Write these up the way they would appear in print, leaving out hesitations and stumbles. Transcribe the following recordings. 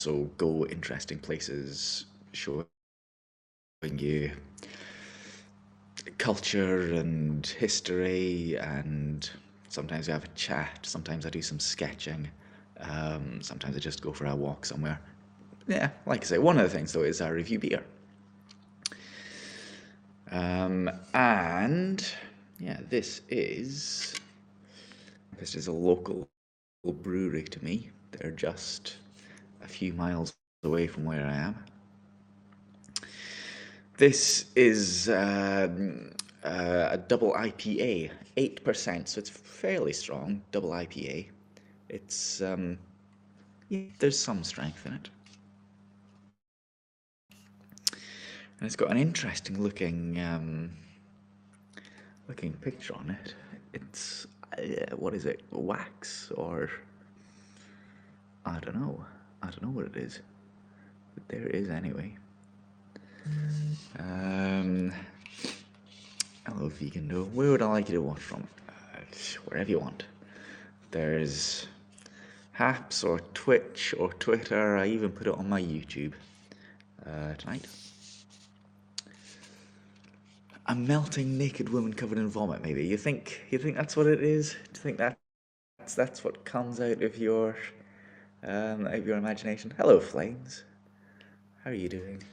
also go interesting places, showing you culture and history, and sometimes we have a chat, sometimes I do some sketching, sometimes I just go for a walk somewhere. Yeah, like I say, one of the things though is I review beer. And yeah, this is a local brewery to me. They're just a few miles away from where I am. This is a double IPA, 8%, so it's fairly strong, double IPA. It's, yeah, there's some strength in it. And it's got an interesting looking picture on it. It's, what is it, wax or, I don't know. I don't know what it is. But there it is anyway. Hello, vegan dough. Where would I like you to watch from? Wherever you want. There's Haps or Twitch or Twitter. I even put it on my YouTube tonight. A melting naked woman covered in vomit. Maybe you think that's what it is? Do you think that's what comes out of your imagination? Hello, Flames. How are you doing?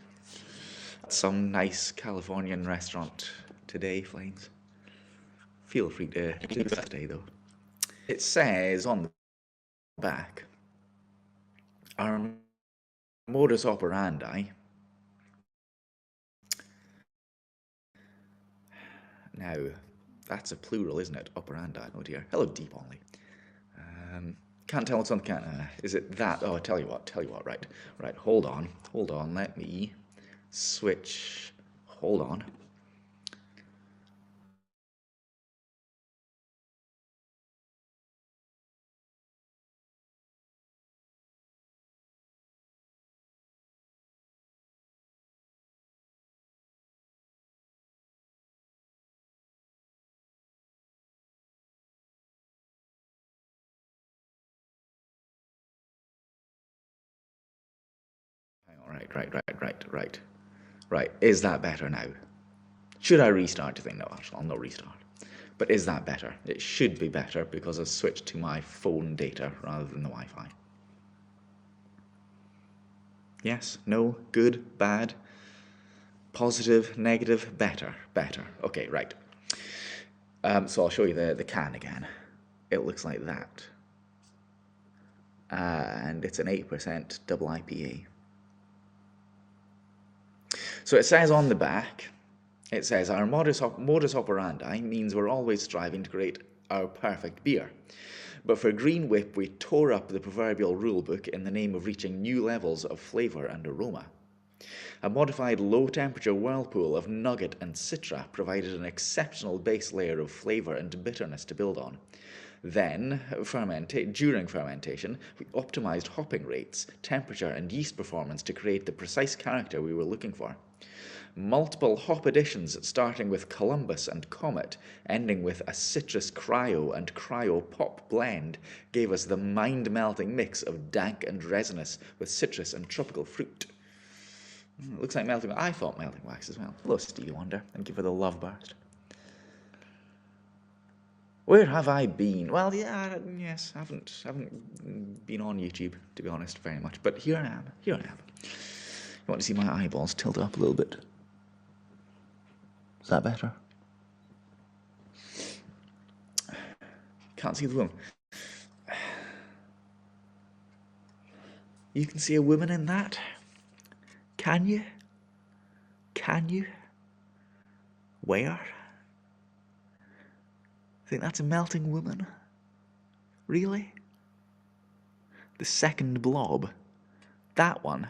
Some nice Californian restaurant today, Flames. Feel free to do that today, though. It says on the back, our modus operandi. Now, that's a plural, isn't it? Operandi. Oh dear. Hello, Deep Only. Can't tell what's on the can. Is it that? Oh, tell you what. Right. Hold on. Let me switch. Hold on. Right. Is that better now? Should I restart? Do you think? No, I'll not restart. But is that better? It should be better because I've switched to my phone data rather than the Wi-Fi. Yes? No? Good? Bad? Positive? Negative? Better? Okay, right. So I'll show you the can again. It looks like that. And it's an 8% double IPA. So it says on the back, it says our modus operandi means we're always striving to create our perfect beer. But for Green Whip, we tore up the proverbial rulebook in the name of reaching new levels of flavour and aroma. A modified low-temperature whirlpool of nugget and citra provided an exceptional base layer of flavour and bitterness to build on. Then, during fermentation, we optimized hopping rates, temperature, and yeast performance to create the precise character we were looking for. Multiple hop additions starting with Columbus and Comet, ending with a citrus cryo and cryo pop blend, gave us the mind-melting mix of dank and resinous with citrus and tropical fruit. It looks like melting. I thought melting wax as well. Hello, Stevie Wonder. Thank you for the love burst. Where have I been? Well, yeah, yes, haven't been on YouTube, to be honest, very much. But here I am. You want to see my eyeballs tilt up a little bit? Is that better? Can't see the woman. You can see a woman in that? Can you? Where? Think that's a melting woman? Really? The second blob? That one?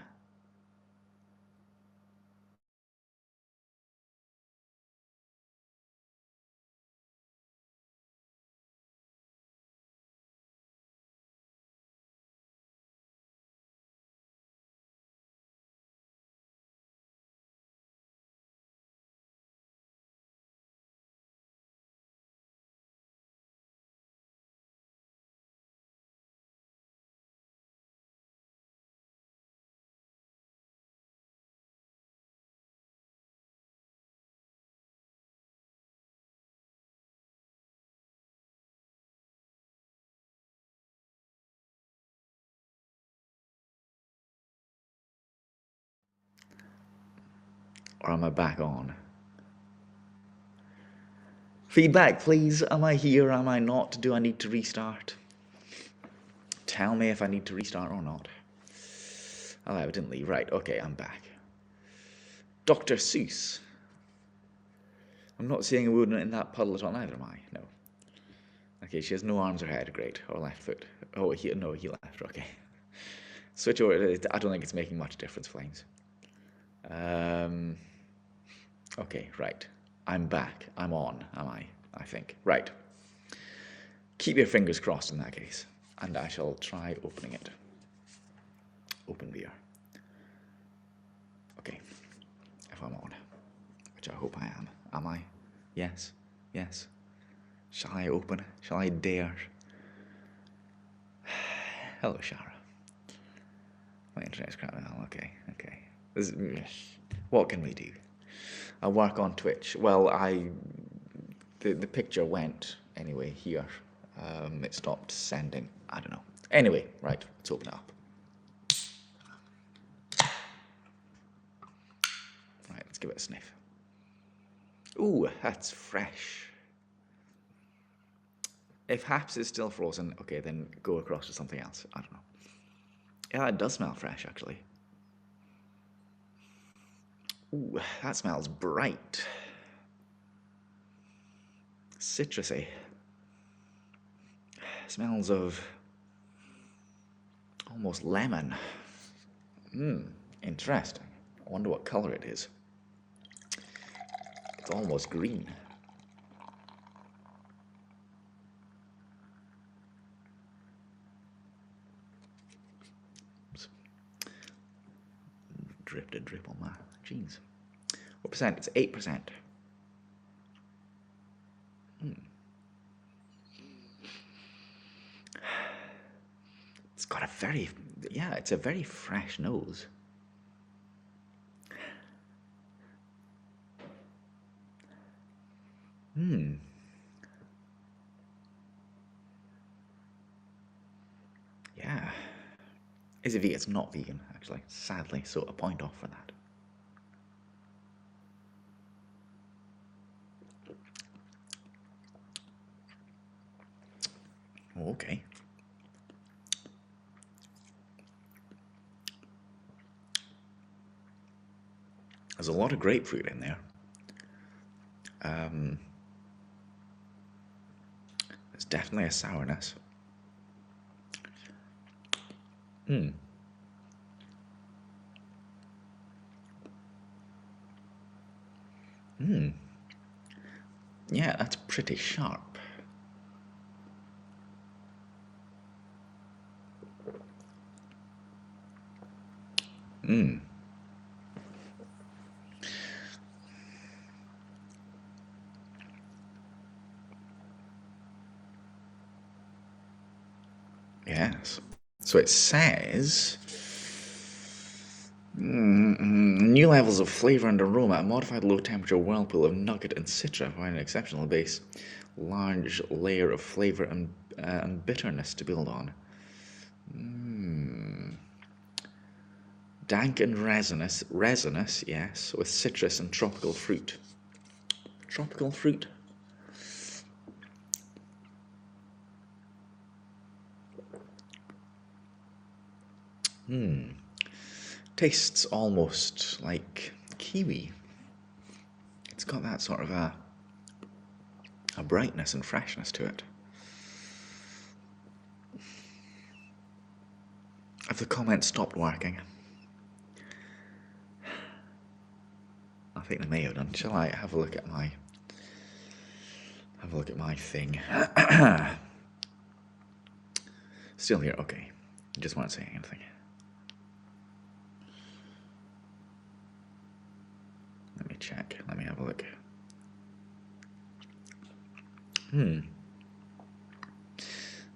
Or am I back on? Feedback, please. Am I here? Am I not? Do I need to restart? Tell me if I need to restart or not. Oh, evidently. Right, okay, I'm back. Dr. Seuss. I'm not seeing a woman in that puddle at all, neither am I. No. Okay, she has no arms or head. Great. Or left foot. Oh, no, he left. Okay. Switch over. I don't think it's making much difference, Flames. Okay, right. I'm back. I'm on, am I? I think. Right. Keep your fingers crossed in that case. And I shall try opening it. Open beer. Okay. If I'm on. Which I hope I am. Am I? Yes. Yes. Shall I open? Shall I dare? Hello, Shara. My internet's crap now. Okay. What can we do? I work on Twitch. Well, the picture went anyway here. It stopped sending. I don't know. Anyway, right. Let's open it up. Right. Let's give it a sniff. Ooh, that's fresh. If Haps is still frozen, okay, then go across to something else. I don't know. Yeah, it does smell fresh, actually. Ooh, that smells bright. Citrusy. Smells of almost lemon. Interesting. I wonder what colour it is. It's almost green. Oops. Dripped a drip on my jeans. What percent? It's 8%. It's got a very, it's a very fresh nose. Yeah. Is it vegan? It's not vegan, actually, sadly, so a point off for that. Okay. There's a lot of grapefruit in there. There's definitely a sourness. Yeah, that's pretty sharp. Yes. So it says new levels of flavor and aroma, a modified low temperature whirlpool of nugget and citra provide an exceptional base, large layer of flavor and bitterness to build on. Dank and resinous, yes, with citrus and tropical fruit. Tropical fruit? Tastes almost like kiwi. It's got that sort of a brightness and freshness to it. Have the comments stopped working? I think they may have done. Shall I have a look at my thing? Still here, okay. Just weren't saying anything. Let me check. Let me have a look.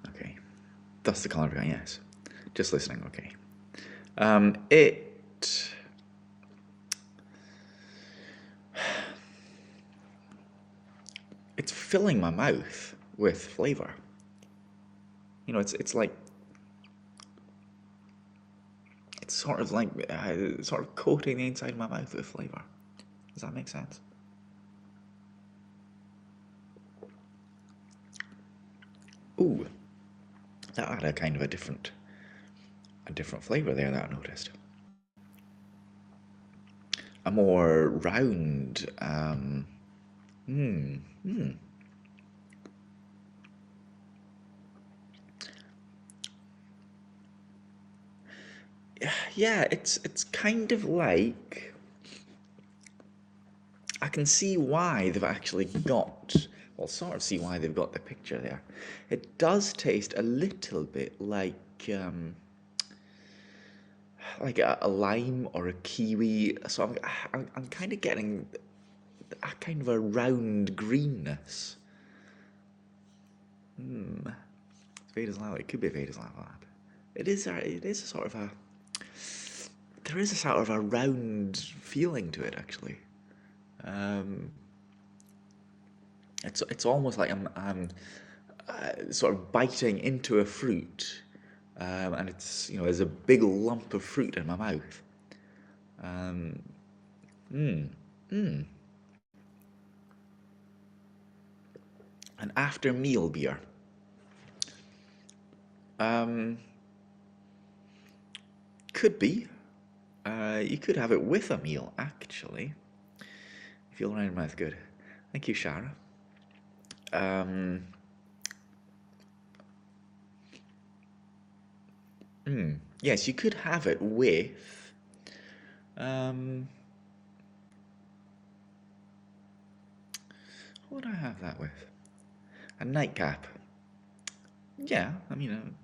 Okay. That's the colour of it, yes. Just listening, okay. It's filling my mouth with flavour. You know, it's like, it's sort of like, sort of coating the inside of my mouth with flavour. Does that make sense? Ooh, that had a kind of a different flavour there that I noticed. A more round, hmm, hmm. Yeah, it's kind of like, I can see why they've actually got, well, sort of see why they've got the picture there. It does taste a little bit like a lime or a kiwi. So I'm kind of getting a kind of a round greenness. It's Vader's Lava. It could be Vader's Lava Lab. It is a sort of a, there is a sort of a round feeling to it actually. It's almost like I'm sort of biting into a fruit, and it's, you know, there's a big lump of fruit in my mouth. An after meal beer. Could be. You could have it with a meal, actually. You feel around your mouth good. Thank you, Shara. Yes, you could have it with. What would I have that with? A nightcap. Yeah, I mean,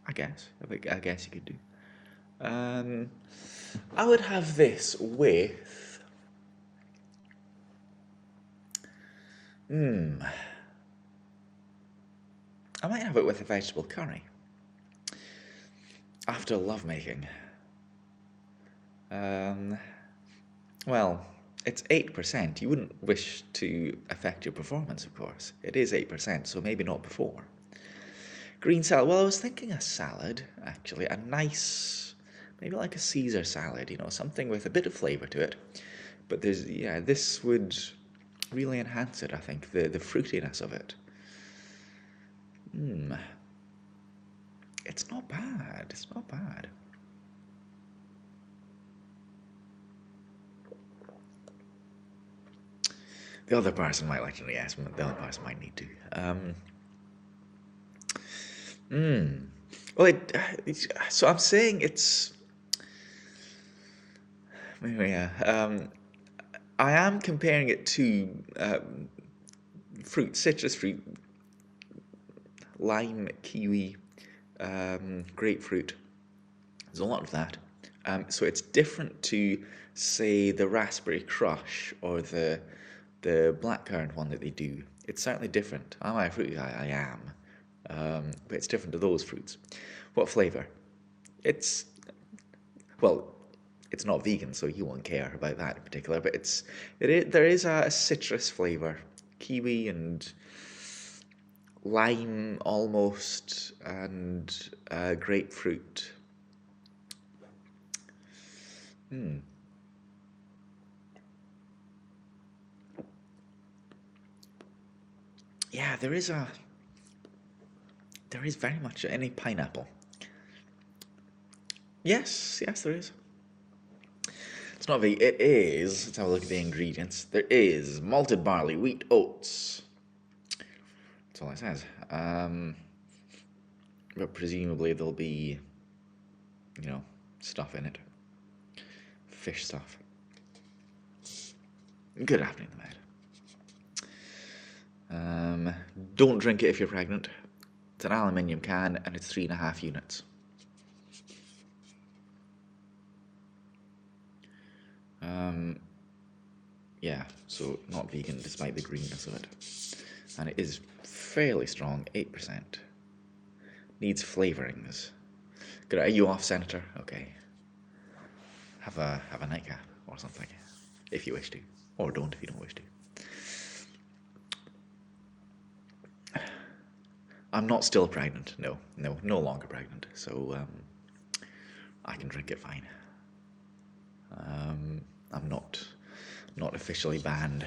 I guess. I guess you could do. I would have this with. I might have it with a vegetable curry. After lovemaking. Well, it's 8%. You wouldn't wish to affect your performance, of course. It is 8%, so maybe not before. Green salad. Well, I was thinking a salad, actually. A nice, maybe like a Caesar salad, you know, something with a bit of flavour to it. But this would really enhance it, I think, the fruitiness of it. It's not bad. It's not bad. The other person might like to, yes, the other person might need to. Well, so I'm saying it's. Yeah, I am comparing it to fruit, citrus fruit, lime, kiwi, grapefruit. There's a lot of that. So it's different to, say, the raspberry crush or the blackcurrant one that they do. It's certainly different. I'm a fruit guy, I am. But it's different to those fruits. What flavour? It's, well, it's not vegan, so you won't care about that in particular. But there is a citrus flavour, kiwi and lime almost, and grapefruit. Yeah, there is very much any pineapple. Yes, there is. It's not vegan. It is. Let's have a look at the ingredients. There is malted barley, wheat, oats. That's all it says. But presumably there'll be, stuff in it. Fish stuff. Good afternoon, mate. Don't drink it if you're pregnant. It's an aluminium can and it's 3.5 units. Yeah, so not vegan despite the greenness of it. And it is fairly strong, 8%. Needs flavourings. Good, are you off, Senator? Okay. Have a nightcap or something, if you wish to. Or don't if you don't wish to. I'm not still pregnant. No longer pregnant. So I can drink it fine. I'm not not officially banned.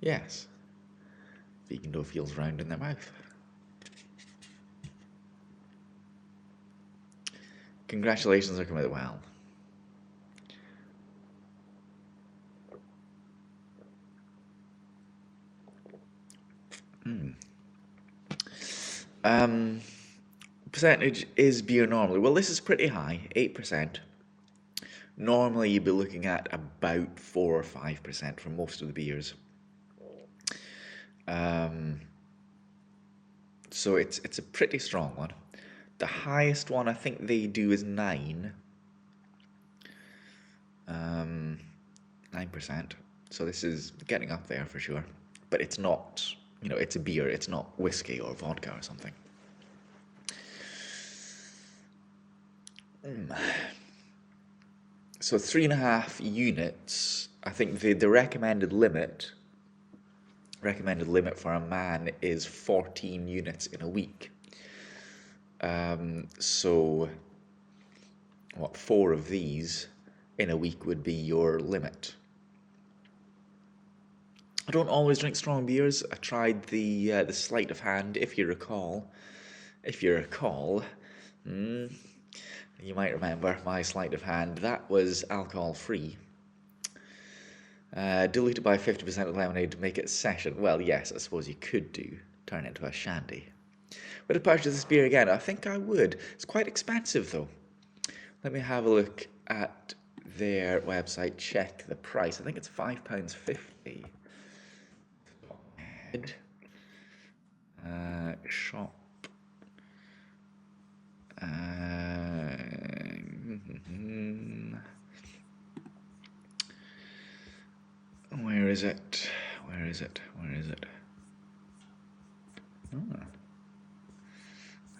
Yes, vegan dough feels round in their mouth. Congratulations are coming well. Percentage is beer normally? Well, this is pretty high, 8%. Normally, you'd be looking at about 4 or 5% for most of the beers. So it's a pretty strong one. The highest one I think they do is 9%. So this is getting up there for sure. But it's not, it's a beer. It's not whiskey or vodka or something. So 3.5 units. I think the recommended limit for a man is 14 units in a week. So 4 of these in a week would be your limit. I don't always drink strong beers. I tried the sleight of hand, if you recall. You might remember my sleight of hand. That was alcohol-free. Diluted by 50% of lemonade to make it session. Well, yes, I suppose you could turn it into a shandy. Would I purchase this beer again? I think I would. It's quite expensive, though. Let me have a look at their website, check the price. I think it's £5.50. Shop. Where is it? Oh,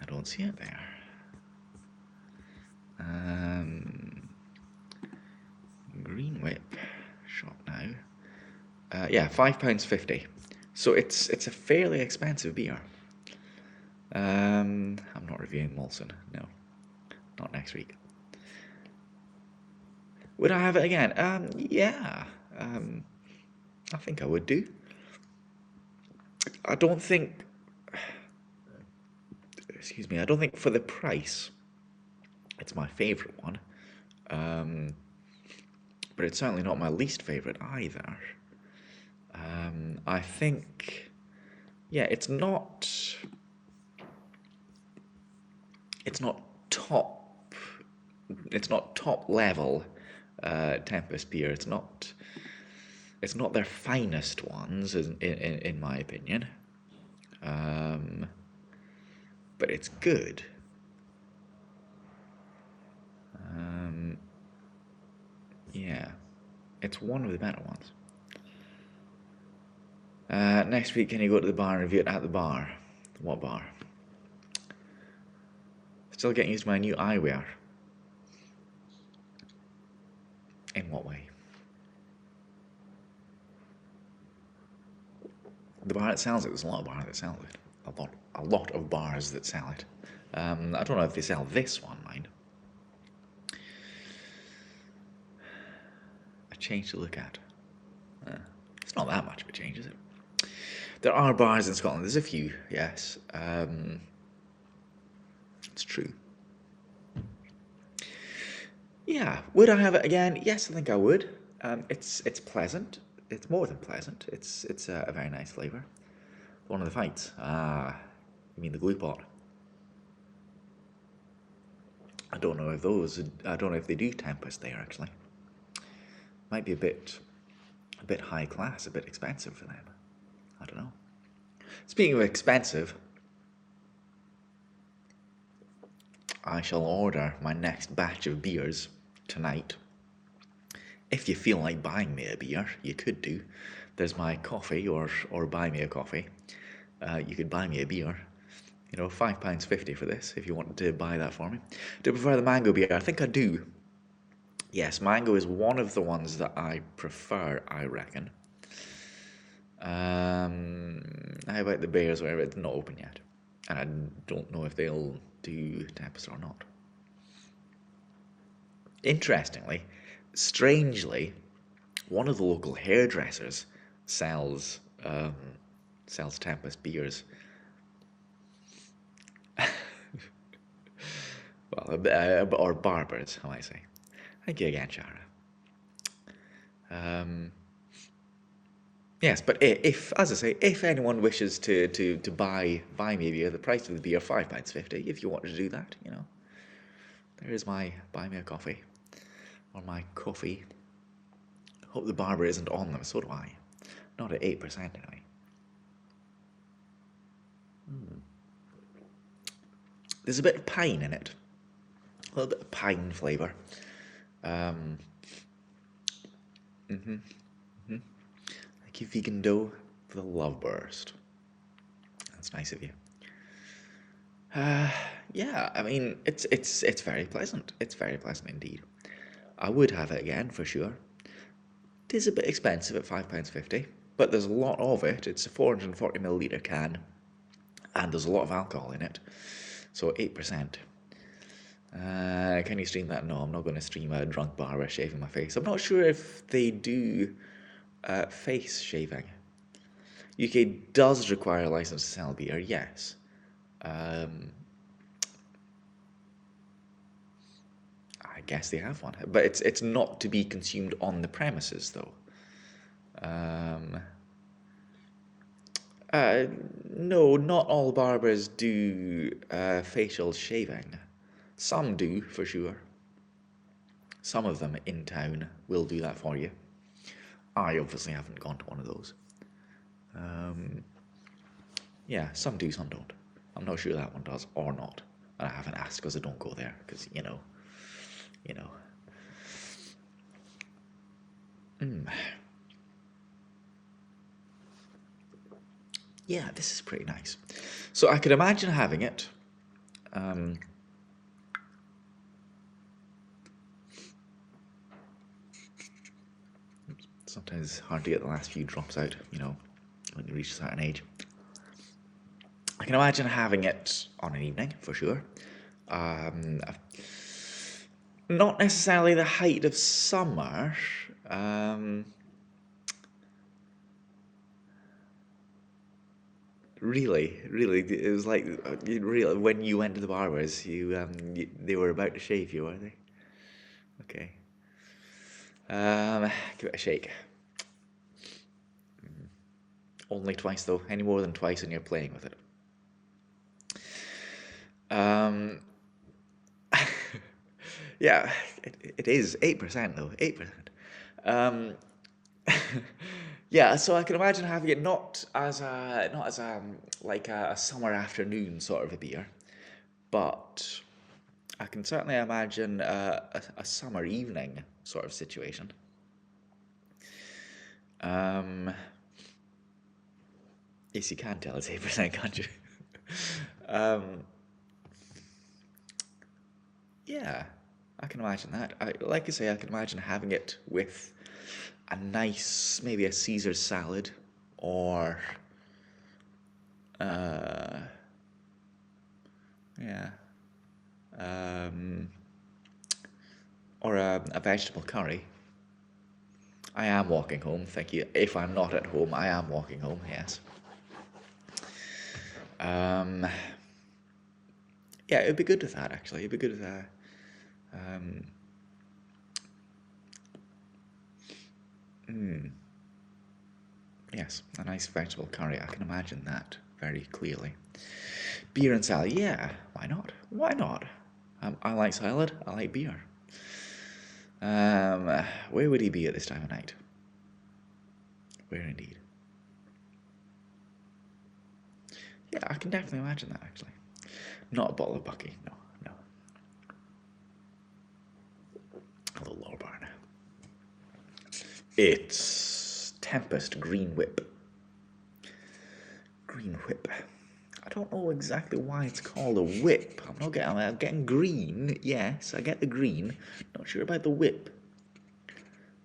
I don't see it there. Green Whip shop now. Yeah, £5.50. So it's a fairly expensive beer. I'm not reviewing Molson. No, not next week. Would I have it again? Yeah. I think I would do. I don't think for the price it's my favourite one. But it's certainly not my least favourite either. I think, it's not top level Tempest beer. It's not their finest ones, in my opinion. But it's good. Yeah, it's one of the better ones. Next week, can you go to the bar and review it at the bar? What bar? Still getting used to my new eyewear. In what way? The bar that sells it. There's a lot of bars that sell it. A lot of bars that sell it. I don't know if they sell this one, mind. A change to look at. It's not that much of a change, is it? There are bars in Scotland. There's a few, yes. It's true. Yeah. Would I have it again? Yes, I think I would. It's pleasant. It's more than pleasant. It's a very nice flavour. One of the fights. You mean the glue pot? I don't know if they do Tempest there, actually. Might be a bit high class, a bit expensive for them. I don't know. Speaking of expensive, I shall order my next batch of beers tonight. If you feel like buying me a beer, you could do. There's my coffee, or buy me a coffee. You could buy me a beer. £5.50 for this, if you wanted to buy that for me. Do you prefer the mango beer? I think I do. Yes, mango is one of the ones that I prefer, I reckon. How about the beers, wherever it's not open yet? And I don't know if they'll do Tempest or not. Interestingly, strangely, one of the local hairdressers sells sells Tempest beers. Well, or barbers, how I say. Thank you again, Shara. Yes, but if, as I say, if anyone wishes to buy me a beer, the price of the beer £5.50. If you wanted to do that, there is my buy me a coffee, or my coffee. Hope the barber isn't on them. So do I. Not at 8% anyway. There's a bit of pine in it. A little bit of pine flavour. Like you vegan dough for the love burst. That's nice of you. Yeah, I mean, it's very pleasant. It's very pleasant indeed. I would have it again for sure. It is a bit expensive at £5.50, but there's a lot of it. It's a 440ml can, and there's a lot of alcohol in it. So 8%. Can you stream that? No, I'm not going to stream a drunk barber shaving my face. I'm not sure if they do face shaving. UK does require a license to sell beer, yes. I guess they have one, but it's not to be consumed on the premises, though. No, not all barbers do facial shaving. Some do, for sure. Some of them in town will do that for you. I obviously haven't gone to one of those. Yeah, some do, some don't. I'm not sure that one does or not. And I haven't asked because I don't go there, because, you know. Yeah, this is pretty nice. So I could imagine having it. Sometimes it's hard to get the last few drops out, when you reach a certain age. I can imagine having it on an evening, for sure. Not necessarily the height of summer. Really, it was like really when you went to the barbers, they were about to shave you, were they? Okay. Give it a shake. Only twice though. Any more than twice, and you're playing with it. Yeah, it is 8% though. 8%. Yeah, so I can imagine having it not as like a summer afternoon sort of a beer, but I can certainly imagine a summer evening sort of situation. Yes, you can tell it's 8%, can't you? Yeah, I can imagine that. Like I say, I can imagine having it with a nice, maybe a Caesar salad, or or a vegetable curry. I am walking home, thank you. If I'm not at home, I am walking home, yes. Yeah, it'd be good with that, actually. It'd be good with that. Yes, a nice vegetable curry. I can imagine that very clearly. Beer and salad, yeah, why not? Why not? I like salad, I like beer. Where would he be at this time of night? Where indeed? Yeah, I can definitely imagine that, actually. Not a bottle of Bucky, no. A little lower bar now. It's Tempest Green Whip. Green Whip. I don't know exactly why it's called a whip. I'm getting green, yes, I get the green. Not sure about the whip.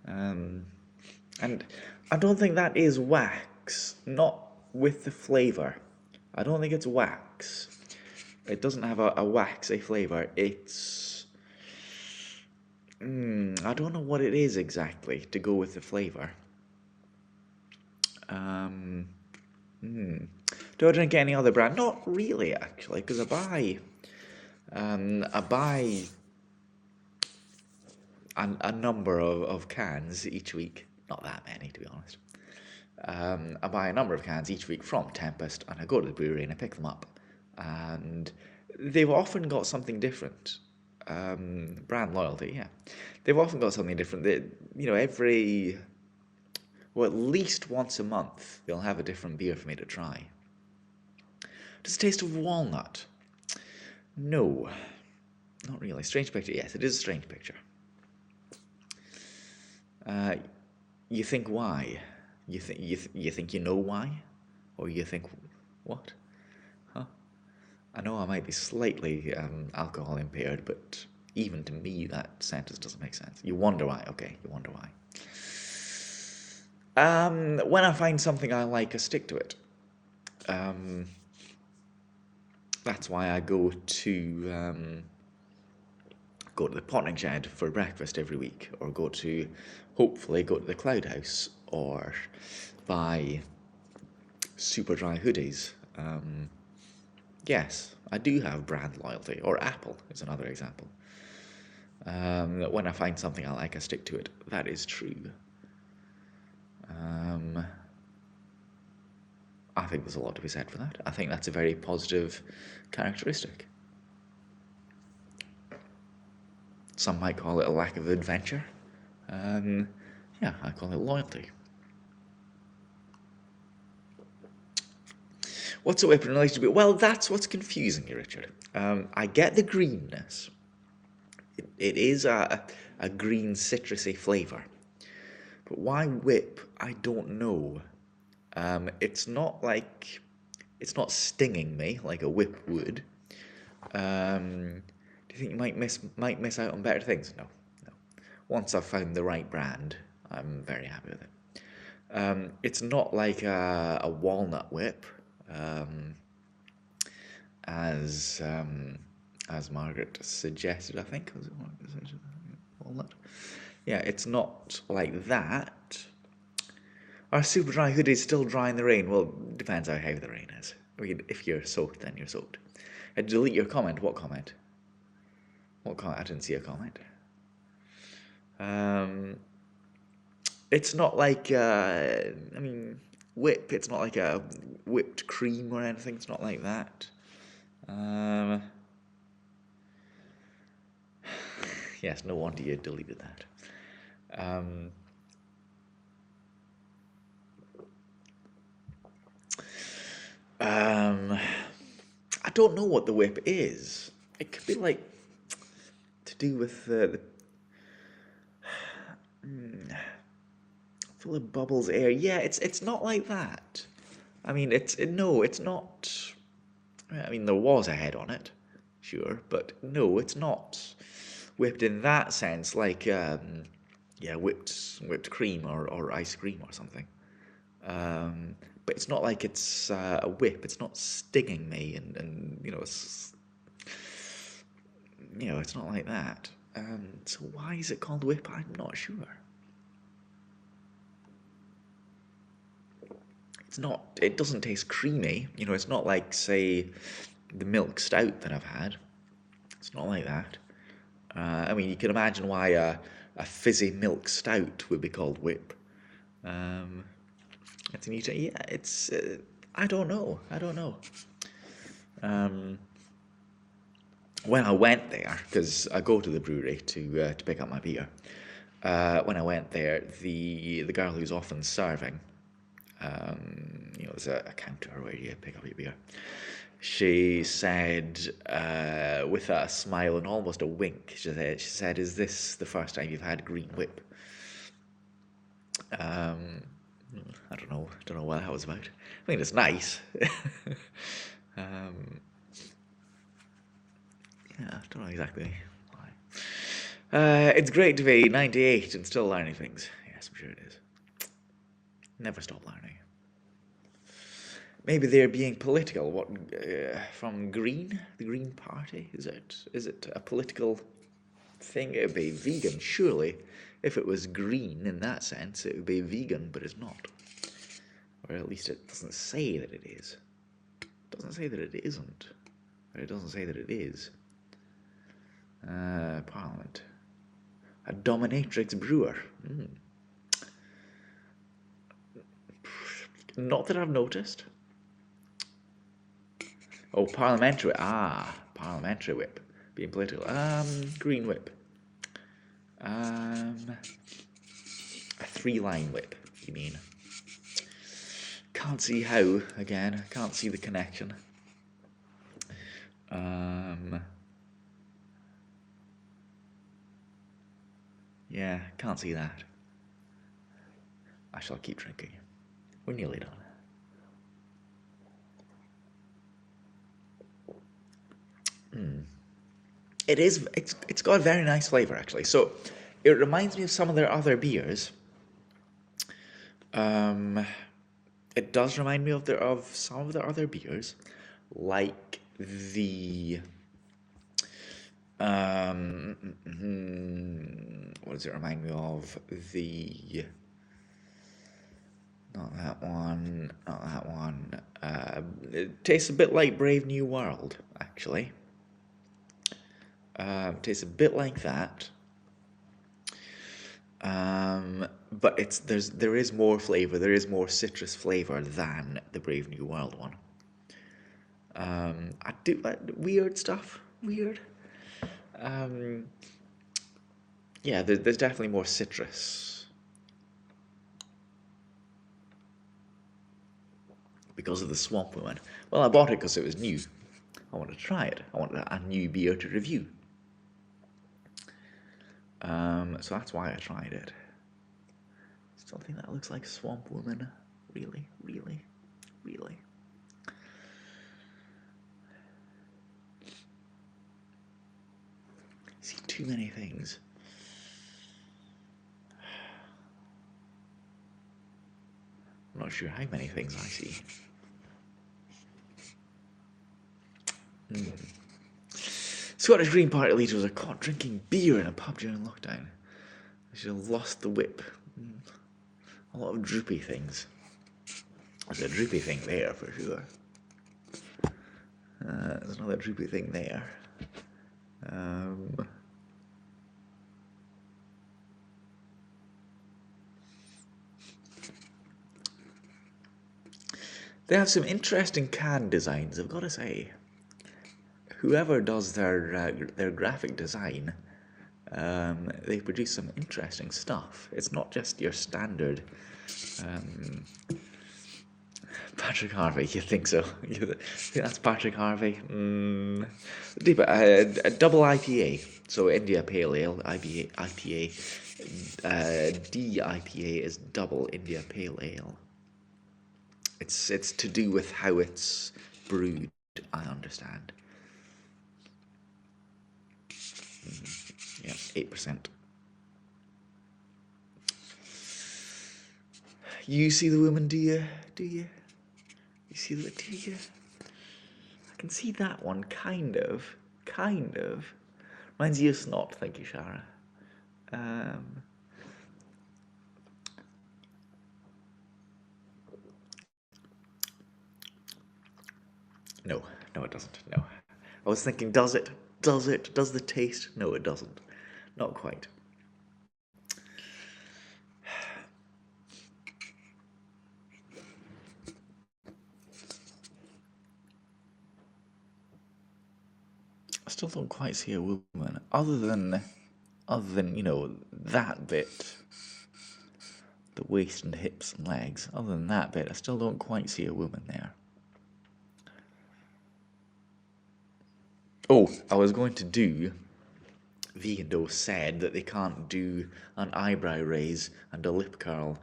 And I don't think that is wax, not with the flavour. I don't think it's wax. It doesn't have a waxy flavour. It's... I don't know what it is exactly to go with the flavour. Do I drink any other brand? Not really, actually, because I buy a number of cans each week. Not that many, to be honest. I buy a number of cans each week from Tempest, and I go to the brewery and I pick them up. And they've often got something different. Brand loyalty, yeah. They've often got something different. At least once a month, they'll have a different beer for me to try. Does it taste of walnut? No, not really. Strange picture, yes, it is a strange picture. You think why? You think you know why? Or you think, what? Huh? I know I might be slightly alcohol impaired, but even to me that sentence doesn't make sense. You wonder why, okay, you wonder why. When I find something I like, I stick to it. That's why I go to the potting shed for breakfast every week, or hopefully go to the Cloud House, or buy super dry hoodies. Yes, I do have brand loyalty, or Apple is another example. When I find something I like, I stick to it. That is true. I think there's a lot to be said for that. I think that's a very positive characteristic. Some might call it a lack of adventure. Yeah, I call it loyalty. What's a whip in relation to beer? Well, that's what's confusing you, Richard. I get the greenness. It is a green citrusy flavour. But why whip? I don't know. It's not stinging me like a whip would. Do you think you might miss out on better things? No. Once I've found the right brand, I'm very happy with it. It's not like a walnut whip, as Margaret suggested, I think. Was it walnut? Yeah, it's not like that. Are super dry hoodies still dry in the rain? Well, depends how heavy the rain is. I mean, if you're soaked, then you're soaked. Delete your comment. What comment? What comment? I didn't see a comment. It's not like, whip. It's not like a whipped cream or anything. It's not like that. Yes, no wonder you deleted that. I don't know what the whip is. It could be like to do with the full of bubbles air. Yeah, it's not like that. I mean, it's not. I mean, there was a head on it, sure, but no, it's not whipped in that sense. Like, whipped cream or ice cream or something. But it's not like it's a whip. It's not stinging me, and it's not like that. So why is it called whip? I'm not sure. It doesn't taste creamy. It's not like, say, the milk stout that I've had. It's not like that. I mean, you can imagine why a fizzy milk stout would be called whip. It's an eater. Yeah, it's. I don't know. When I went there, because I go to the brewery to pick up my beer. When I went there, the girl who's often serving, there's a counter where you pick up your beer. She said, with a smile and almost a wink, she said, "Is this the first time you've had green whip?" I don't know what that was about. I mean, it's nice. Yeah, I don't know exactly why. It's great to be 98 and still learning things. Yes, I'm sure it is. Never stop learning. Maybe they're being political. What from Green? The Green Party? Is it a political thing? It would be vegan, surely. If it was green in that sense, it would be vegan, but it's not. Or at least it doesn't say that it is. It doesn't say that it isn't. Or it doesn't say that it is. Parliament. A dominatrix brewer. Not that I've noticed. Oh, parliamentary. Parliamentary whip. Being political. Green whip. A 3-line whip, you mean? Can't see how, again. Can't see the connection. Yeah, can't see that. I shall keep drinking. We're nearly done. It's got a very nice flavour, actually. So, it reminds me of some of their other beers. It does remind me of some of their other beers, like the what does it remind me of? Not that one. It tastes a bit like Brave New World, actually. Tastes a bit like that. But there is more flavour. There is more citrus flavour than the Brave New World one. I do weird stuff. Weird. Yeah, there's definitely more citrus because of the Swamp Woman. Well, I bought it because it was new. I wanted to try it. I wanted a new beer to review. So that's why I tried it. Still think that looks like Swamp Woman. Really. I see too many things. I'm not sure how many things I see. Scottish Green Party leaders are caught drinking beer in a pub during lockdown. They should have lost the whip. A lot of droopy things. There's a droopy thing there for sure. There's another droopy thing there. They have some interesting can designs, I've got to say. Whoever does their graphic design, they produce some interesting stuff. It's not just your standard Patrick Harvey. You think so? You think that's Patrick Harvey? A double IPA. So India Pale Ale, IPA. DIPA is double India Pale Ale. It's to do with how it's brewed, I understand. Yeah, 8%. You see the woman, do you? You see the, do you? I can see that one, kind of. Reminds you of Snot, thank you, Shara. No, it doesn't, no. I was thinking, does it? Does the taste? No, it doesn't. Not quite. I still don't quite see a woman, other than that bit, the waist and hips and legs. Other than that bit, I still don't quite see a woman there. Oh, I was going to do. Vegan Dough said that they can't do an eyebrow raise and a lip curl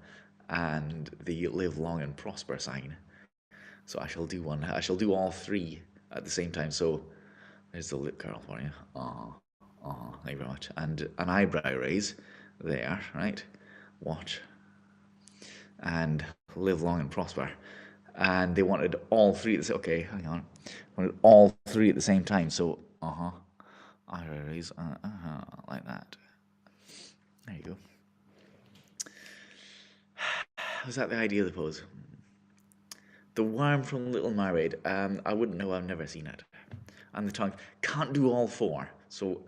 and the live long and prosper sign. So I shall do one. I shall do all three at the same time. So there's the lip curl for you. Thank you very much. And an eyebrow raise there, right? Watch. And live long and prosper. and they wanted all three at the same. Okay, hang on, wanted all three at the same time. So iris, like that. There you go. Was that the idea of the pose? The worm from Little Mermaid. I wouldn't know. I've never seen it. And the tongue can't do all four. So,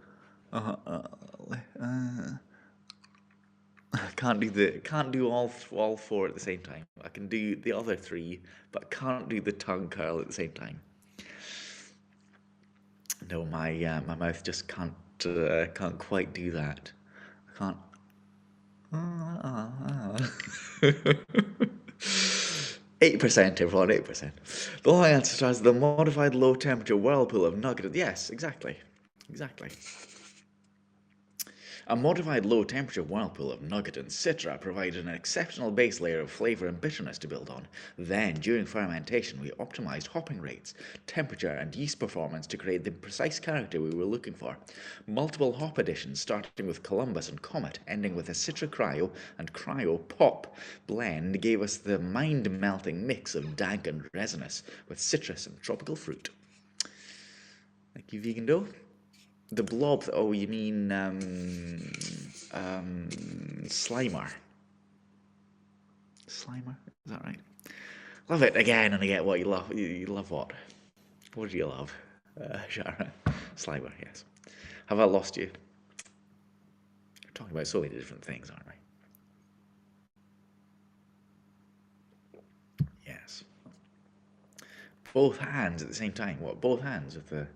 can't do all four at the same time. I can do the other three, but can't do the tongue curl at the same time. No, my mouth just can't quite do that. I can't. 8%, everyone, 8%. The long answer starts the modified low temperature whirlpool of nugget. Yes, exactly. Exactly. A modified low temperature whirlpool of nugget and citra provided an exceptional base layer of flavor and bitterness to build on. Then, during fermentation, we optimized hopping rates, temperature, and yeast performance to create the precise character we were looking for. Multiple hop additions, starting with Columbus and Comet, ending with a Citra Cryo and Cryo Pop blend, gave us the mind-melting mix of dank and resinous with citrus and tropical fruit. Thank you, Vegan Dough. The blob, oh, you mean Slimer. Slimer, is that right? Love it again and again. What you love? You love what? What do you love? Shara. Slimer, yes. Have I lost you? We're talking about so many different things, aren't we? Yes. Both hands at the same time. What? Both hands with the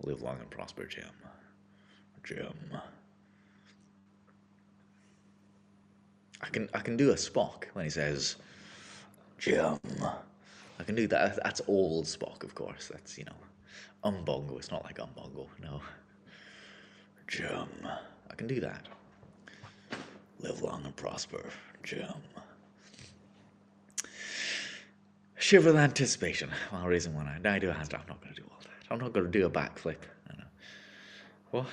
live long and prosper, Jim. Jim. I can do a Spock when he says, Jim. I can do that. That's old Spock, of course. That's, Umbongo. It's not like Umbongo, no. Jim. I can do that. Live long and prosper, Jim. Shiver with anticipation while raising one hand. I do a handstand. I'm not going to do all that. I'm not going to do a backflip. I know. What?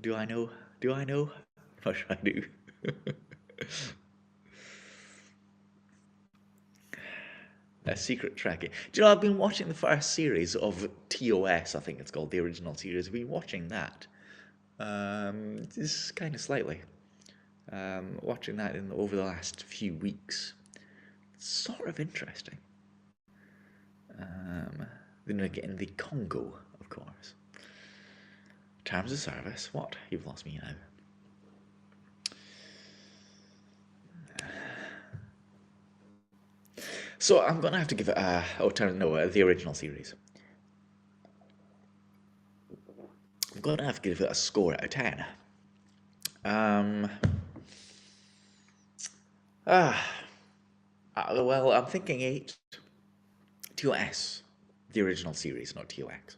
Do I know? Do I know? I'm not sure I do. A secret tracking. Do you know, I've been watching the first series of TOS, I think it's called, the original series. I've been watching that. Just kind of slightly. Watching that over the last few weeks. It's sort of interesting. In the Congo, of course. Terms of service. What? You've lost me now. So I'm going to have to give it the original series. I'm going to have to give it a score out of 10. Well, I'm thinking 8. TOS, the original series, not TOX.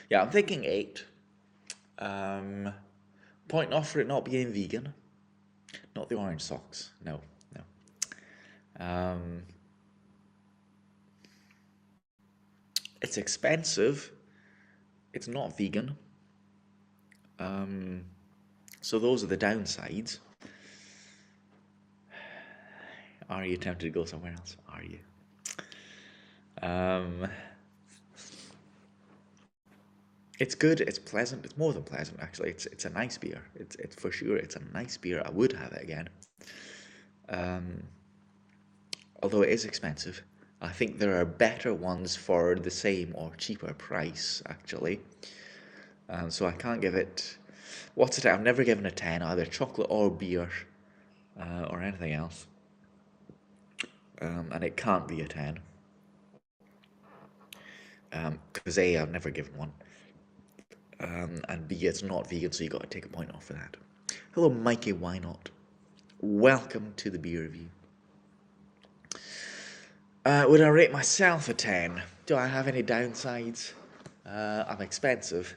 Yeah, I'm thinking 8. Point off for it not being vegan. Not the orange socks. No. It's expensive. It's not vegan. So those are the downsides. Are you tempted to go somewhere else? Are you? It's good. It's pleasant. It's more than pleasant, actually. It's a nice beer. It's for sure. It's a nice beer. I would have it again. Although it is expensive. I think there are better ones for the same or cheaper price, actually. So I can't give it. What's it? I've never given a 10, either chocolate or beer, or anything else. And it can't be a 10. Because A, I've never given one. And B, it's not vegan, so you got to take a point off for that. Hello, Mikey, why not? Welcome to the beer review. Would I rate myself a 10? Do I have any downsides? I'm expensive.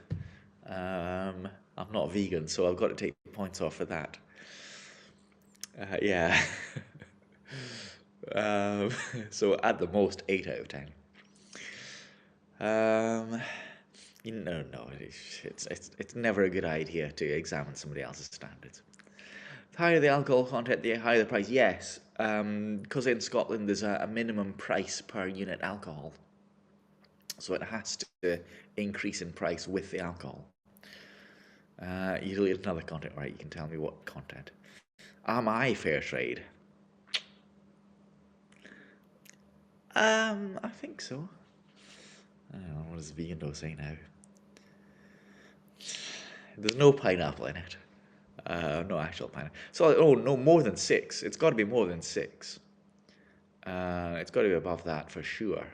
I'm not vegan, so I've got to take points off for that. Yeah. So at the most, 8 out of 10. No, it's never a good idea to examine somebody else's standards. The higher the alcohol content, the higher the price. Yes, because in Scotland there's a minimum price per unit alcohol, so it has to increase in price with the alcohol. You delete another content, right? You can tell me what content. Am I fair trade? I think so. I don't know, what does vegan dough say now? There's no pineapple in it. No actual pineapple. So, oh no, more than 6. It's got to be more than 6. It's got to be above that for sure.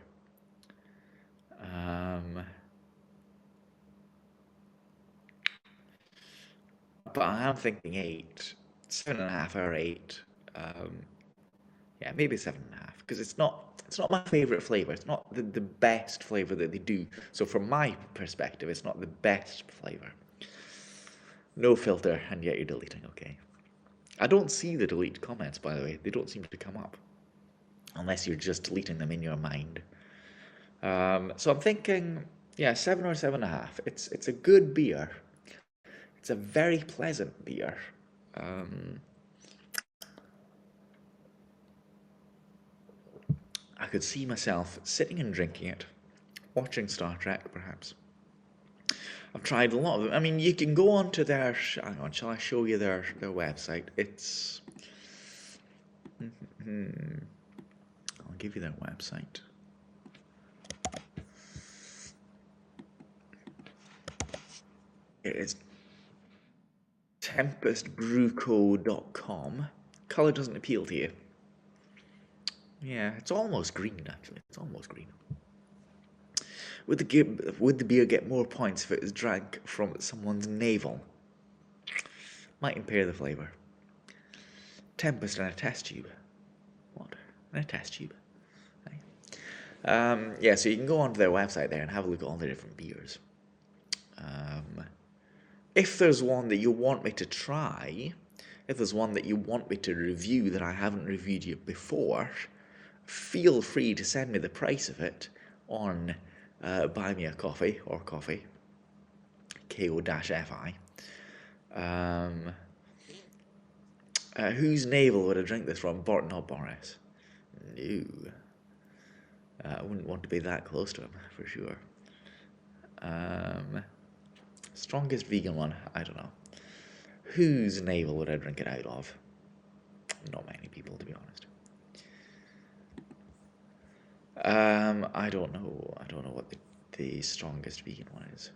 But I am thinking 8, 7.5 or 8. Yeah, maybe 7.5 because it's not my favorite flavor. It's not the best flavor that they do. So from my perspective, it's not the best flavor. No filter, and yet you're deleting. Okay. I don't see the delete comments, by the way. They don't seem to come up unless you're just deleting them in your mind. So I'm thinking, yeah, 7 or 7.5. It's a good beer. It's a very pleasant beer. I could see myself sitting and drinking it, watching Star Trek, perhaps. I've tried a lot of them. I mean, you can go on to their. Hang on, shall I show you their website? It's. I'll give you their website. It is tempestbrewco.com. Colour doesn't appeal to you. Yeah, it's almost green, actually. It's almost green. Would the beer get more points if it was drank from someone's navel? Might impair the flavour. Tempest in a test tube. What? In a test tube? Yeah, so you can go onto their website there and have a look at all the different beers. If there's one that you want me to try, if there's one that you want me to review that I haven't reviewed yet before, feel free to send me the price of it on Buy Me a Coffee or Coffee, KO-FI. Whose navel would I drink this from? Barton or Boris? No. I wouldn't want to be that close to him, for sure. Strongest vegan one? I don't know. Whose navel would I drink it out of? Not many people, to be honest. I don't know. I don't know what the strongest vegan one is.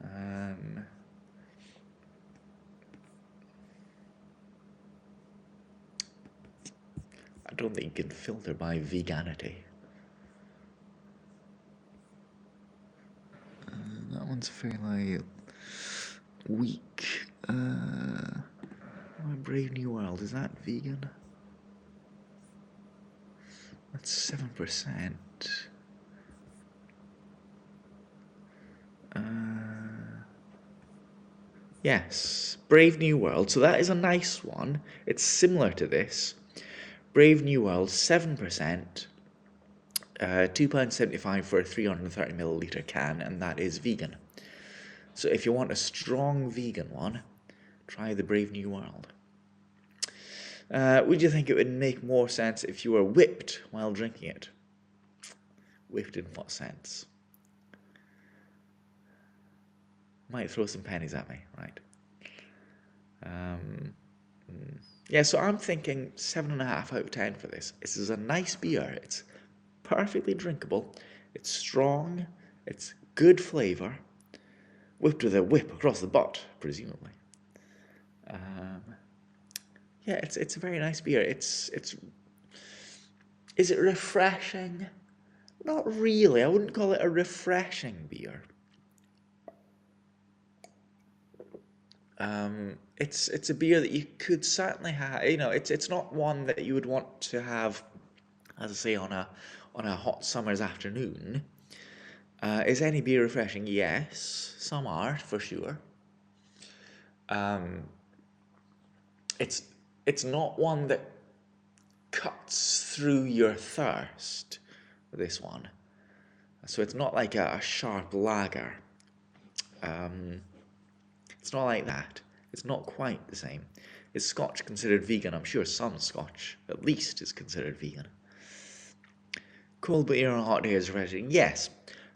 I don't think you can filter by veganity. That one's fairly weak. My Brave New World, is that vegan? That's 7%. Yes, Brave New World. So that is a nice one. It's similar to this. Brave New World, 7%. £2.75 for a 330ml can, and that is vegan. So if you want a strong vegan one, try the Brave New World. Would you think it would make more sense if you were whipped while drinking it? Whipped in what sense? Might throw some pennies at me, right? Yeah, so I'm thinking 7.5 out of 10 for this. This is a nice beer. It's perfectly drinkable. It's strong. It's good flavour. Whipped with a whip across the butt, presumably. Yeah, it's a very nice beer. Is it refreshing? Not really. I wouldn't call it a refreshing beer. It's a beer that you could certainly have. You know, it's not one that you would want to have, as I say, on a hot summer's afternoon. Is any beer refreshing? Yes, some are for sure. It's not one that cuts through your thirst. This one, so it's not like a sharp lager. It's not like that. It's not quite the same. Is Scotch considered vegan? I'm sure some Scotch, at least, is considered vegan. Cold beer on a hot day is refreshing. Yes,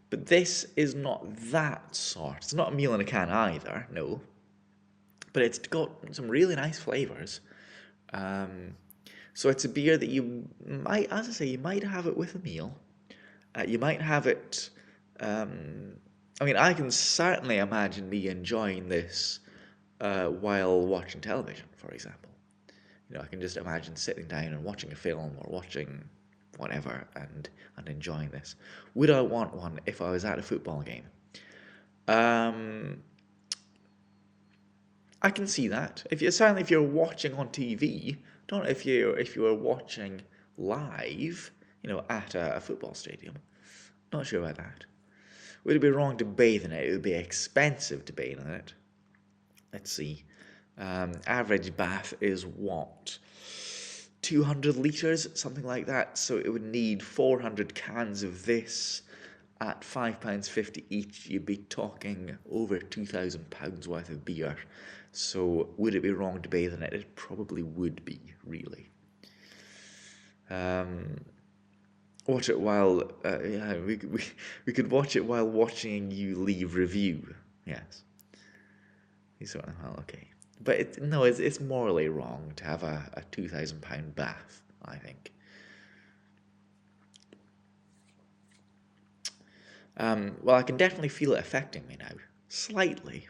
but this is not that sort. It's not a meal in a can either, no. But it's got some really nice flavours. So it's a beer that you might, as I say, you might have it with a meal. You might have it. I mean, I can certainly imagine me enjoying this while watching television, for example. You know, I can just imagine sitting down and watching a film or watching whatever and enjoying this. Would I want one if I was at a football game? I can see that. Certainly if you're watching on TV, don't if you're watching live, you know, at a football stadium. Not sure about that. Would it be wrong to bathe in it? It would be expensive to bathe in it. Let's see. Average bath is what? 200 litres, something like that. So it would need 400 cans of this at £5.50 each. You'd be talking over £2,000 worth of beer. So would it be wrong to bathe in it? It probably would be, really. Watch it while we could watch it while watching you leave review. Yes. Well, okay. But it's morally wrong to have a £2,000 bath, I think. Well, I can definitely feel it affecting me now, slightly.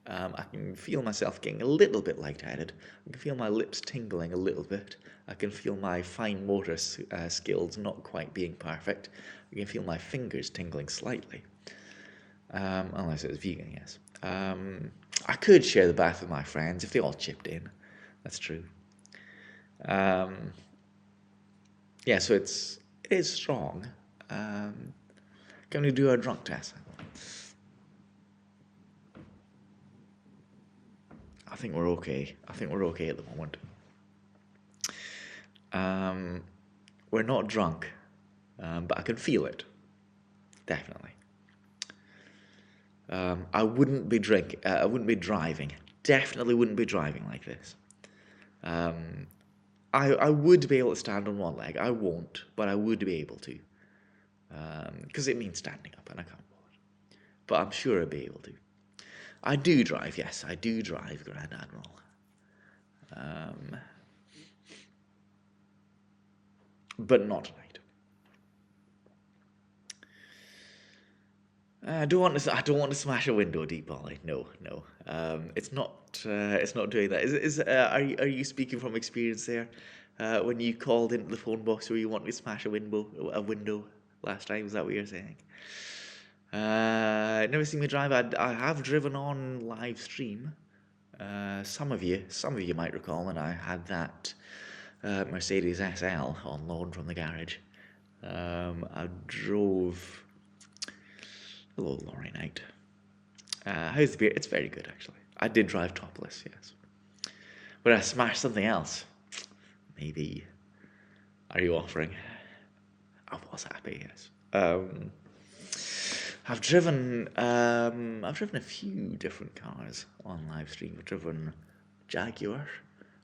I can feel myself getting a little bit lightheaded. I can feel my lips tingling a little bit. I can feel my fine motor skills not quite being perfect. I can feel my fingers tingling slightly. Unless it was vegan, yes. I could share the bath with my friends if they all chipped in. That's true. Yeah, so it is strong. Can we do a drunk test? I think we're okay. I think we're okay at the moment. We're not drunk, but I can feel it. Definitely. I wouldn't be I wouldn't be driving. Definitely wouldn't be driving like this. I would be able to stand on one leg. I won't, but I would be able to. Because it means standing up, and I can't bother. But I'm sure I'd be able to. I do drive, yes, I do drive, Grand Admiral. But not tonight. I don't want to smash a window, Deep Ollie. No. It's not doing that. Are you speaking from experience there? When you called into the phone box where you want me to smash a window last time, is that what you're saying? Never seen me drive. I have driven on live stream. Some of you might recall when I had that Mercedes SL on loan from the garage. I drove. Hello, Laurie Knight. How's the beer? It's very good, actually. I did drive topless, yes. But I smashed something else. Maybe. Are you offering? I was happy, yes. I've driven a few different cars on live stream. I've driven Jaguar.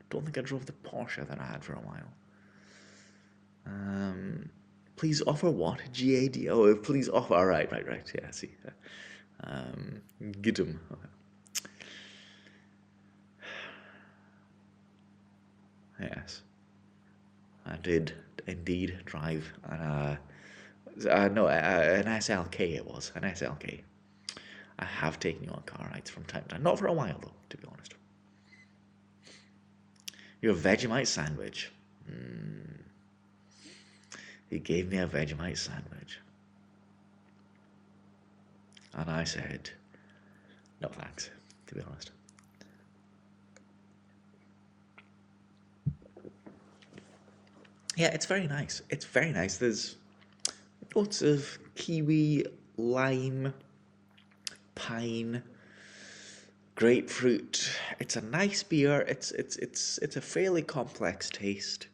Don't think I drove the Porsche that I had for a while. Please offer what? GAD? Oh, please offer. All right. Yeah, I see. Get him. Okay. Yes. I did indeed drive an SLK it was. An SLK. I have taken you on car rides from time to time. Not for a while, though, to be honest. Your Vegemite sandwich. He gave me a Vegemite sandwich. And I said, no thanks, to be honest. Yeah, it's very nice. It's very nice. There's lots of kiwi, lime, pine, grapefruit. It's a nice beer. It's a fairly complex taste.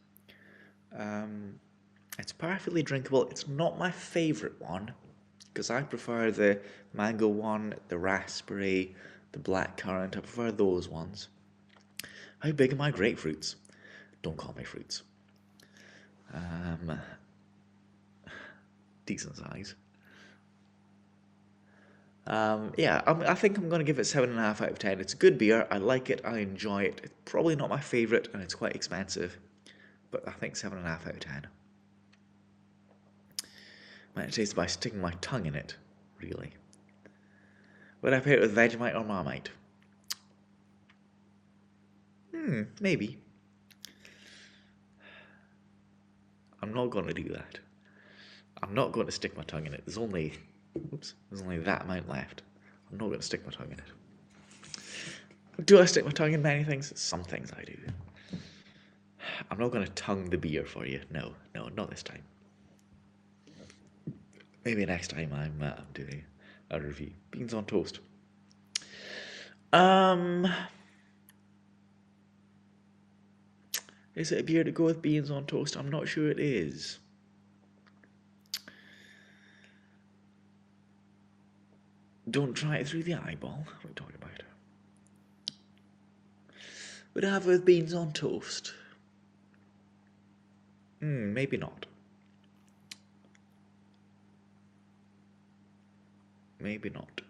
It's perfectly drinkable. It's not my favourite one, because I prefer the mango one, the raspberry, the black currant. I prefer those ones. How big are my grapefruits? Don't call me fruits. Decent size. I think I'm going to give it 7.5 out of 10. It's a good beer. I like it. I enjoy it. It's probably not my favourite, and it's quite expensive. But I think 7.5 out of 10. Might taste by sticking my tongue in it, really. Would I pair it with Vegemite or Marmite? Maybe. I'm not going to do that. I'm not going to stick my tongue in it. There's only that amount left. I'm not going to stick my tongue in it. Do I stick my tongue in many things? Some things I do. I'm not going to tongue the beer for you. No, not this time. Maybe next time I'm doing a review. Beans on toast. Is it a beer to go with beans on toast? I'm not sure it is. Don't try it through the eyeball. What are we talking about? Would I have it with beans on toast? Maybe not. Maybe not.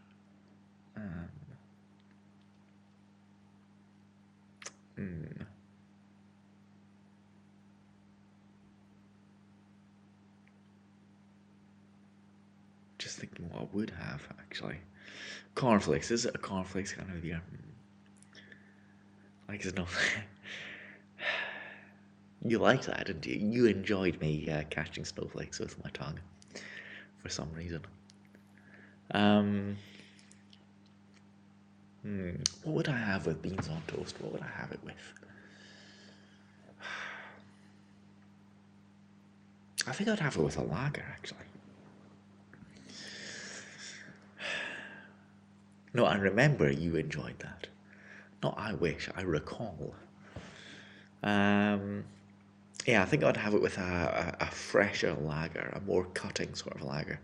Just thinking what I would have, actually. Cornflakes. Is it a cornflakes kind of beer? Like, no. You liked that, didn't you? You enjoyed me catching snowflakes with my tongue, for some reason. What would I have with beans on toast? What would I have it with? I think I'd have it with a lager, actually. No, I remember you enjoyed that. Not I wish, I recall. I think I'd have it with a fresher lager, a more cutting sort of lager.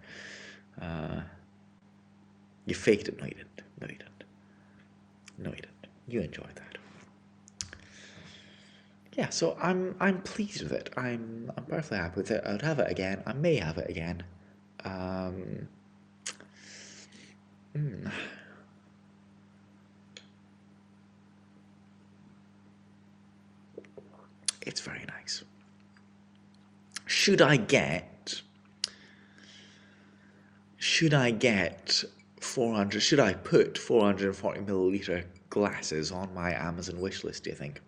You faked it. No, you didn't. No, you didn't. You enjoyed that. Yeah, so I'm pleased with it. I'm perfectly happy with it. I'd have it again. I may have it again. It's very nice. Should I get 400? Should I put 440 milliliter glasses on my Amazon wish list, do you think?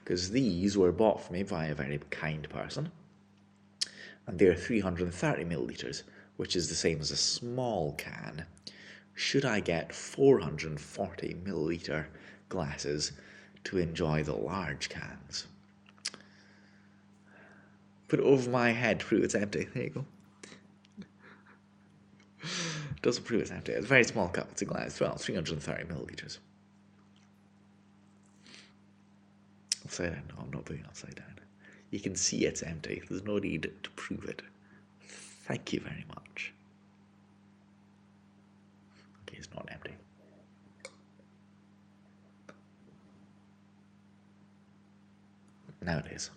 Because these were bought for me by a very kind person, and they're 330 milliliters, which is the same as a small can. Should I get 440 milliliter glasses to enjoy the large cans? Put it over my head to prove it's empty. There you go. Doesn't prove it's empty. It's a very small cup. It's a glass. Well, 330 milliliters. Upside down. No, I'm not putting it upside down. You can see it's empty. There's no need to prove it. Thank you very much. Okay, it's not empty. Now it is.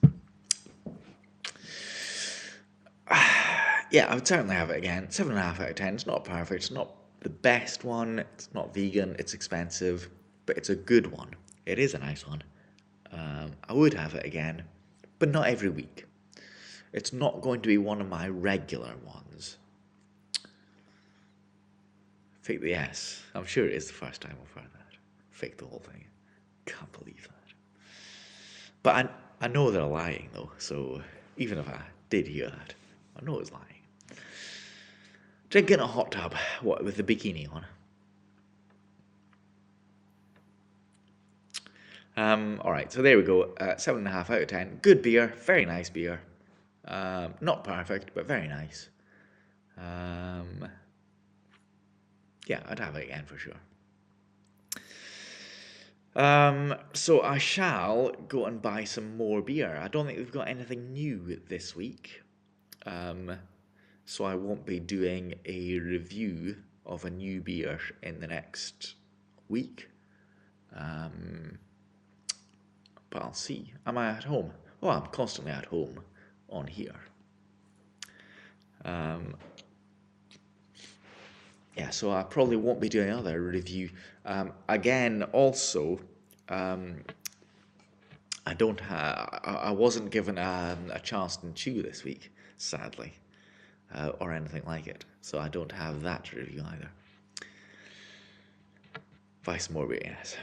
Yeah, I would certainly have it again. 7.5 out of 10. It's not perfect. It's not the best one. It's not vegan. It's expensive, but it's a good one. It is a nice one. I would have it again, but not every week. It's not going to be one of my regular ones. Fake the yes. I'm sure it is the first time I've heard that. Fake the whole thing. Can't believe that. But I know they're lying, though, so even if I did hear that, I know it's lying. Drinking a hot tub, what, with the bikini on? Alright, so there we go. 7.5 out of 10. Good beer, very nice beer. Not perfect, but very nice. Yeah, I'd have it again for sure. So I shall go and buy some more beer. I don't think we've got anything new this week. So I won't be doing a review of a new beer in the next week. But I'll see. Am I at home? Oh, I'm constantly at home on here. Yeah, so I probably won't be doing another review. Again, also, I wasn't given a Charleston Chew this week, sadly, or anything like it. So I don't have that to review either. Vice Morbid, yes.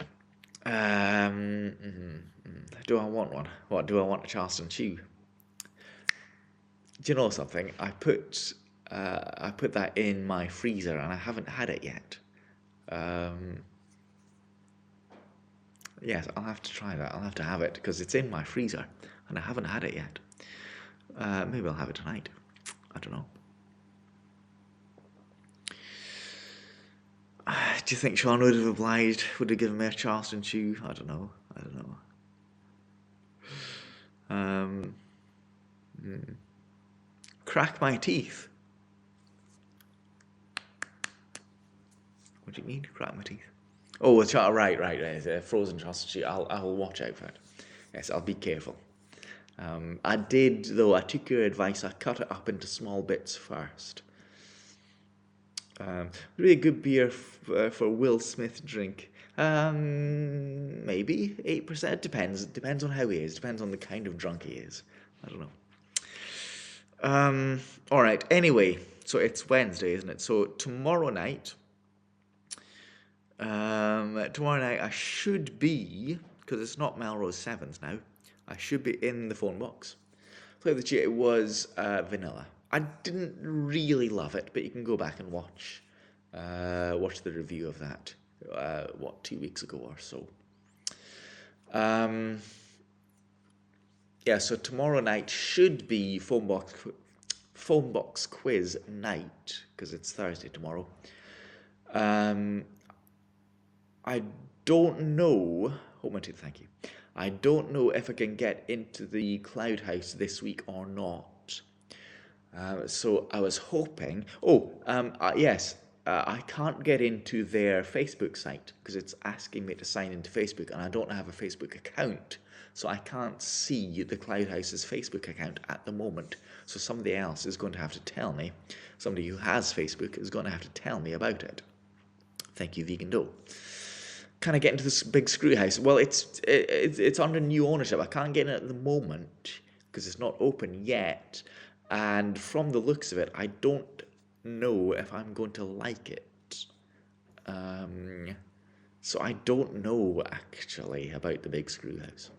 Do I want one? What, do I want a Charleston Chew? Do you know something? I put that in my freezer and I haven't had it yet. Yes, I'll have to try that. I'll have to have it because it's in my freezer and I haven't had it yet. Maybe I'll have it tonight. I don't know. Do you think Sean would have obliged? Would have given me a Charleston Chew? I don't know. Crack my teeth. What do you mean, crack my teeth? Oh, right. It's a frozen Charleston Chew. I'll watch out for it. Yes, I'll be careful. I did, though. I took your advice. I cut it up into small bits first. Really good beer for Will Smith drink. Maybe 8%. Depends on how he is. Depends on the kind of drunk he is. I don't know. All right. Anyway, so it's Wednesday, isn't it? So tomorrow night. I should be, because it's not Melrose Sevens now. I should be in the phone box. Play the Cheat. It was vanilla. I didn't really love it, but you can go back and watch the review of that. 2 weeks ago or so. Yeah, so tomorrow night should be phone box quiz night because it's Thursday tomorrow. I don't know. Hold my teeth, thank you. I don't know if I can get into the Cloud House this week or not. So I was hoping. Yes. I can't get into their Facebook site because it's asking me to sign into Facebook, and I don't have a Facebook account, so I can't see the Cloud House's Facebook account at the moment. So somebody else is going to have to tell me. Somebody who has Facebook is going to have to tell me about it. Thank you, Vegan Dough. Can I get into this big screw house? Well, it's under new ownership. I can't get in at the moment because it's not open yet. And from the looks of it, I don't know if I'm going to like it. So I don't know actually about the big screw house.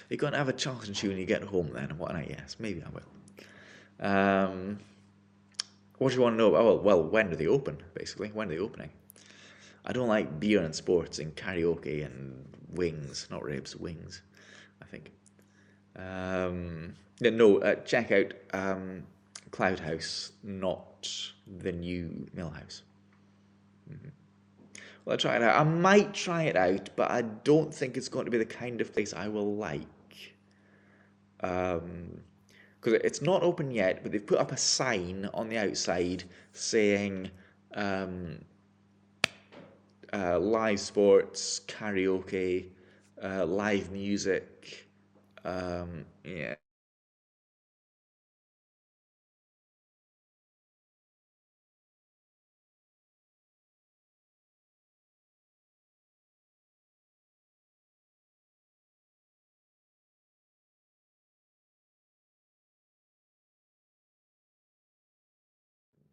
You're going to have a Charleston Chew when you get home then? What? Yes, maybe I will. What do you want to know about? Well, when do they open? Basically, when are they opening? I don't like beer and sports and karaoke and wings, not ribs, wings, I think. Check out Cloud House, not the new Mill House. Well, I'll try it out. I might try it out, but I don't think it's going to be the kind of place I will like. Because it's not open yet, but they've put up a sign on the outside saying live sports, karaoke, live music. Yeah.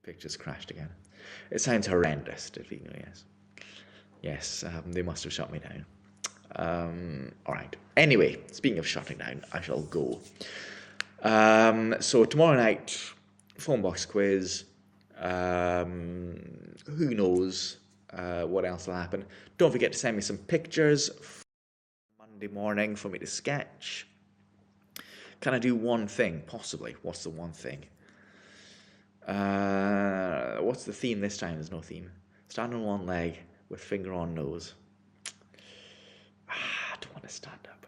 Pictures crashed again. It sounds horrendous, yes. Yes, they must have shut me down. All right. Anyway, speaking of shutting down, I shall go. So tomorrow night, phone box quiz. Who knows what else will happen? Don't forget to send me some pictures Monday morning for me to sketch. Can I do one thing? Possibly. What's the one thing? What's the theme this time? There's no theme. Stand on one leg with finger on nose. I don't want to stand up.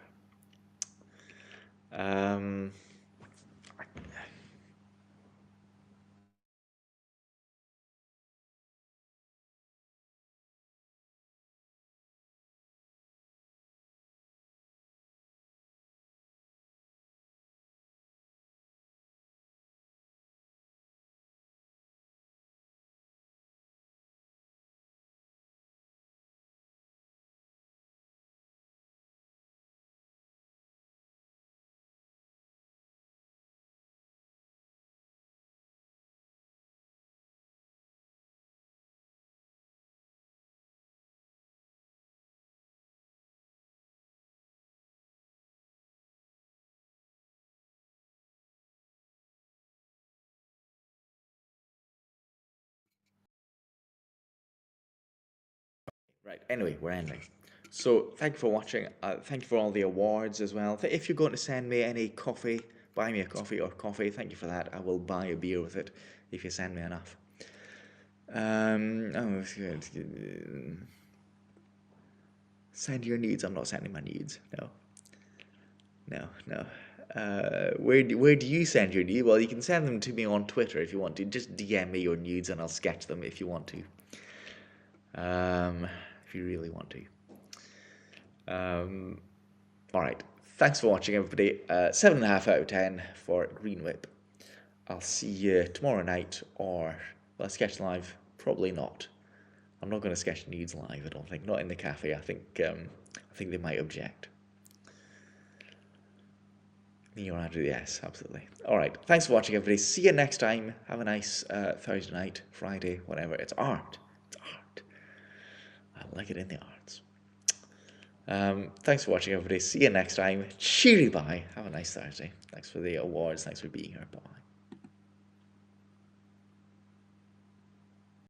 Right, anyway, we're ending. So, thank you for watching. Thank you for all the awards as well. If you're going to send me any coffee, buy me a coffee or coffee, thank you for that. I will buy a beer with it if you send me enough. Oh, it's good. Send your needs. I'm not sending my needs. No. No. Where do you send your nudes? Well, you can send them to me on Twitter if you want to. Just DM me your nudes and I'll sketch them if you want to. If you really want to. All right. Thanks for watching, everybody. 7.5 out of 10 for Green Whip. I'll see you tomorrow night, or well, sketch live. Probably not. I'm not going to sketch nudes live. I don't think. Not in the cafe. I think they might object. Yes, absolutely. All right. Thanks for watching, everybody. See you next time. Have a nice Thursday night, Friday, whatever. It's art. It's art. I like it in the arts. Thanks for watching, everybody. See you next time. Cheery bye. Have a nice Thursday. Thanks for the awards. Thanks for being here. Bye.